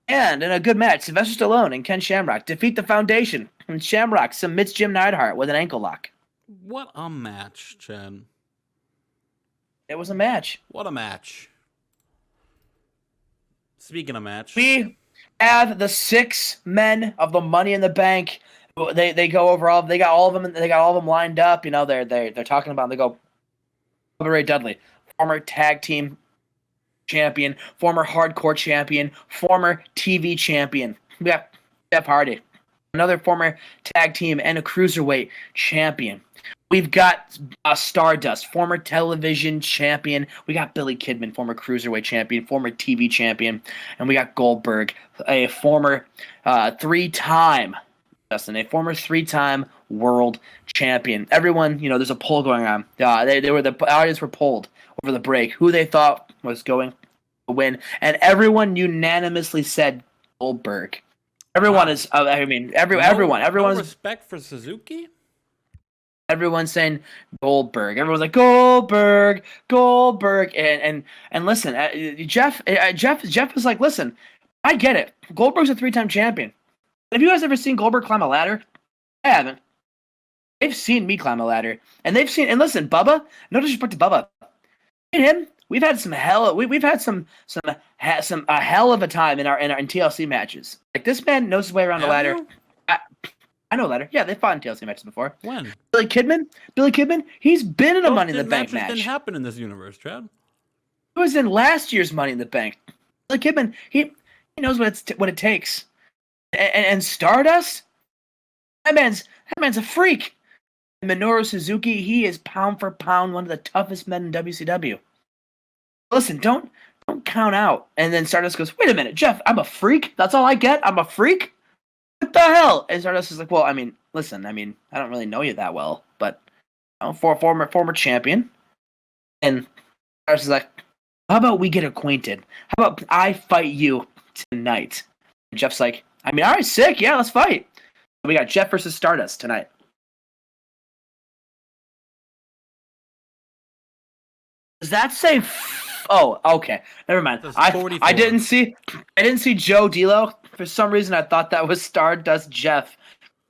And in a good match, Sylvester Stallone and Ken Shamrock defeat the Foundation, and Shamrock submits Jim Neidhart with an ankle lock. What a match, Chad. It was a match. What a match. Speaking of match, we have the 6 men of the Money in the Bank. They go over all. They got all of them. They got all of them lined up. You know, they're talking about. They go. Ray Dudley, former tag team champion, former hardcore champion, former TV champion. We got Jeff Hardy, another former tag team and a cruiserweight champion. We've got Stardust, former television champion. We got Billy Kidman, former cruiserweight champion, former TV champion. And we got Goldberg, a former three-time world champion. Everyone, you know, there's a poll going on. The audience were polled over the break who they thought was going to win, and everyone unanimously said Goldberg. Everyone is. Everyone. No respect for Suzuki. Everyone's saying Goldberg. Everyone's like Goldberg, and listen, Jeff is like, listen, I get it. Goldberg's a 3-time champion. Have you guys ever seen Goldberg climb a ladder? I haven't. They've seen me climb a ladder, and listen, Bubba. No disrespect to Bubba, and him. We've had some hell. We've had some hell of a time in TLC matches. Like, this man knows his way around the ladder. I know ladder. Yeah, they fought in TLC matches before. When? Billy Kidman. He's been in a Money in the Bank match. Didn't happen in this universe, Chad. It was in last year's Money in the Bank. Billy Kidman. He knows what it takes. And Stardust. That man's a freak. And Minoru Suzuki. He is pound for pound one of the toughest men in WCW. Listen, don't count out. And then Stardust goes, wait a minute, Jeff, I'm a freak? That's all I get? I'm a freak? What the hell? And Stardust is like, well, listen, I don't really know you that well, but former champion. And Stardust is like, how about we get acquainted? How about I fight you tonight? And Jeff's like, all right, sick, yeah, let's fight. We got Jeff versus Stardust tonight. Does that say? Oh, okay. Never mind. I didn't see Joe D'Lo. For some reason, I thought that was Stardust Jeff.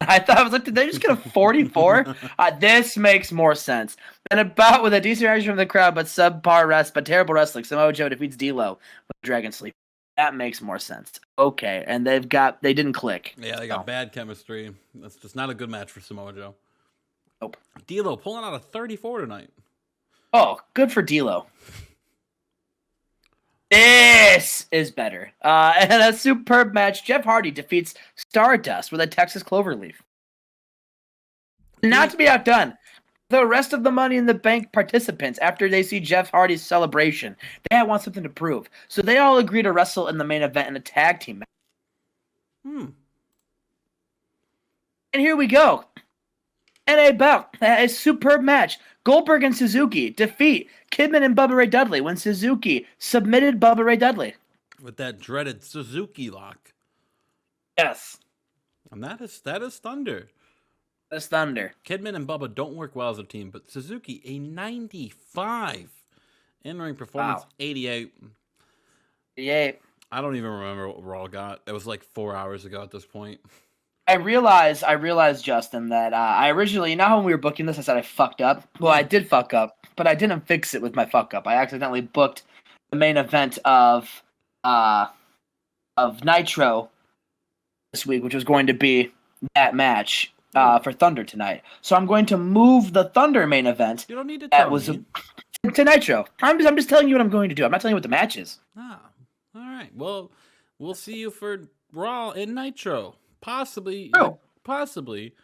I was like, did they just get a 44? This makes more sense. And about with a decent reaction from the crowd, but terrible wrestling. Samoa Joe defeats D'Lo with Dragon Sleep. That makes more sense. Okay, and they didn't click. Yeah, they got bad chemistry. That's just not a good match for Samoa Joe. Nope. D'Lo pulling out a 34 tonight. Oh, good for D'Lo. This is better. And a superb match. Jeff Hardy defeats Stardust with a Texas Cloverleaf. Not to be outdone, The rest of the Money in the Bank participants, after they see Jeff Hardy's celebration, they want something to prove. So they all agree to wrestle in the main event in a tag team match. And here we go. NA bout, a superb match. Goldberg and Suzuki defeat Kidman and Bubba Ray Dudley when Suzuki submitted Bubba Ray Dudley. With that dreaded Suzuki lock. Yes. And that is Thunder. That's Thunder. Kidman and Bubba don't work well as a team, but Suzuki, a 95. In-ring performance, Wow. 88. 88. I don't even remember what Raw got. It was like 4 hours ago at this point. I realized, Justin, that I originally, when we were booking this, I said I fucked up. Well, I did fuck up, but I didn't fix it with my fuck up. I accidentally booked the main event of Nitro this week, which was going to be that match for Thunder tonight. So I'm going to move the Thunder main event. You don't need to tell me. To Nitro. I'm just telling you what I'm going to do. I'm not telling you what the match is. Ah, all right. Well, we'll see you for Raw and Nitro. Possibly. True. Possibly.